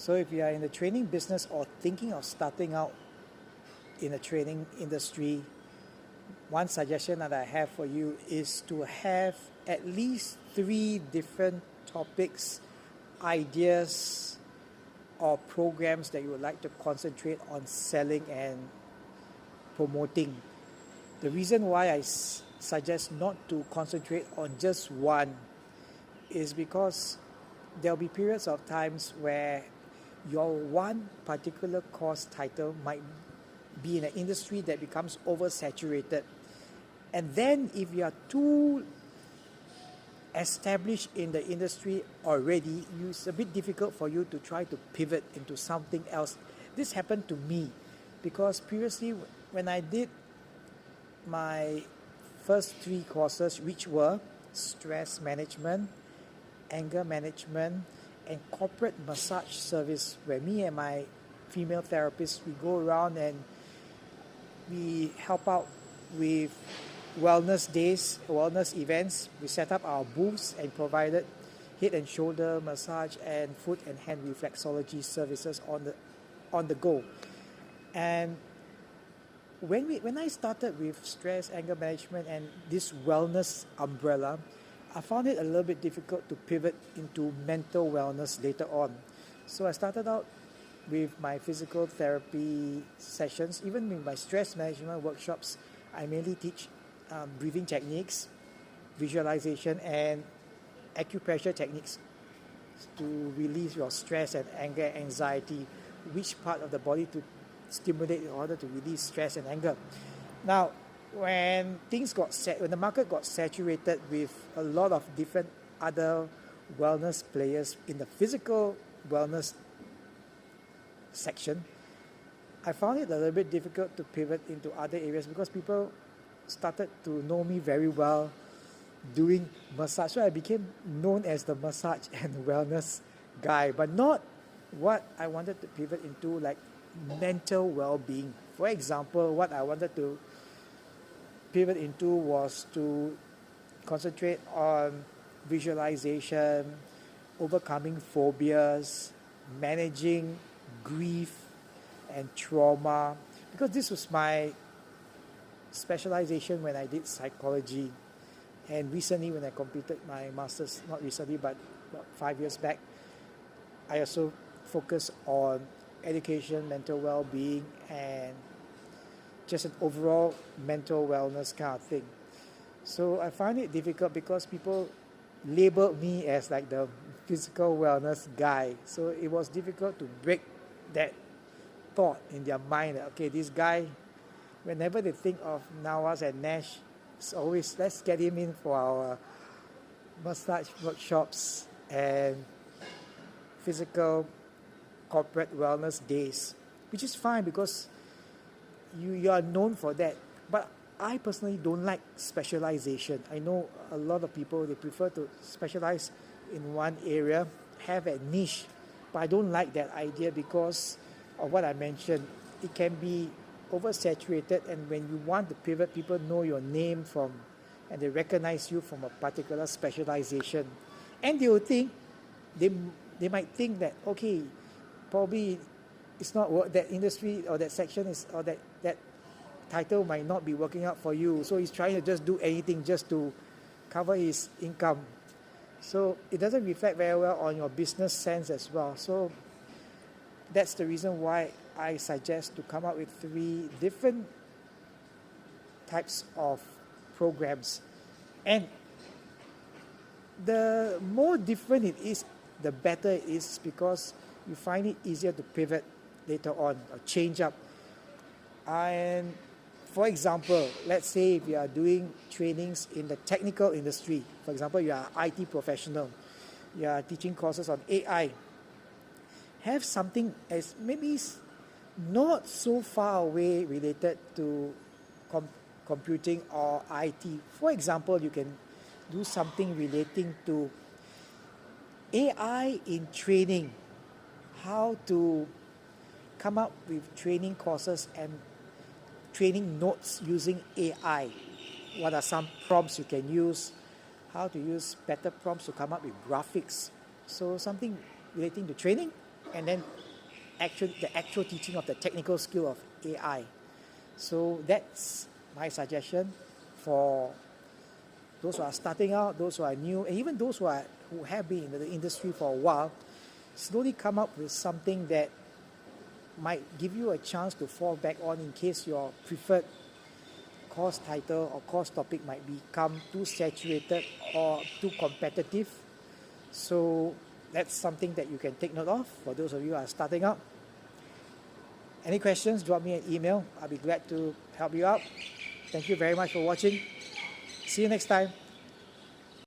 So if you are in the training business or thinking of starting out in the training industry, one suggestion that I have for you is to have at least 3 different topics, ideas, or programs that you would like to concentrate on selling and promoting. The reason why I suggest not to concentrate on just one is because there'll be periods of times where your one particular course title might be in an industry that becomes oversaturated. And then if you are too established in the industry already, it's a bit difficult for you to try to pivot into something else. This happened to me because previously when I did my first 3 courses, which were stress management, anger management, and corporate massage service, where me and my female therapist, we go around and we help out with wellness days, wellness events. We set up our booths and provided head and shoulder massage and foot and hand reflexology services on the go. And when I started with stress, anger management, and this wellness umbrella, I found it a little bit difficult to pivot into mental wellness later on. So I started out with my physical therapy sessions. Even with my stress management workshops, I mainly teach breathing techniques, visualization, and acupressure techniques to release your stress and anger, anxiety, which part of the body to stimulate in order to release stress and anger. Now, when the market got saturated with a lot of different other wellness players in the physical wellness section, I found it a little bit difficult to pivot into other areas because people started to know me very well doing massage. So I became known as the massage and wellness guy, but not what I wanted to pivot into, like mental well-being. For example, what I wanted to pivot into was to concentrate on visualization, overcoming phobias, managing grief and trauma, because this was my specialization when I did psychology. And recently when I completed my master's, not recently but about 5 years back, I also focused on education, mental well-being, and just an overall mental wellness kind of thing. So I find it difficult because people labeled me as like the physical wellness guy. So it was difficult to break that thought in their mind that, okay, this guy, whenever they think of Nawaz and Nash, it's always, let's get him in for our massage workshops and physical corporate wellness days, which is fine because you are known for that. But I personally don't like specialization. I know a lot of people, they prefer to specialize in one area, have a niche, but I don't like that idea because of what I mentioned. It can be oversaturated, and when you want to pivot, people know your name and they recognize you from a particular specialization, and they will think, they might think that, okay, probably it's not that industry or that section is, or that title might not be working out for you, so he's trying to just do anything just to cover his income. So it doesn't reflect very well on your business sense as well. So that's the reason why I suggest to come up with 3 different types of programs. And the more different it is, the better it is, because you find it easier to pivot later on or change up. And for example, let's say if you are doing trainings in the technical industry, for example, you are an IT professional, you are teaching courses on AI, have something as maybe not so far away related to computing or IT. For example, you can do something relating to AI in training, how to come up with training courses and training notes using AI. What are some prompts you can use, how to use better prompts to come up with graphics. So something relating to training and then the actual teaching of the technical skill of AI. So that's my suggestion for those who are starting out, those who are new, and even those who have been in the industry for a while. Slowly come up with something that might give you a chance to fall back on in case your preferred course title or course topic might become too saturated or too competitive. So that's something that you can take note of for those of you who are starting out. Any questions, drop me an email. I'll be glad to help you out. Thank you very much for watching. See you next time.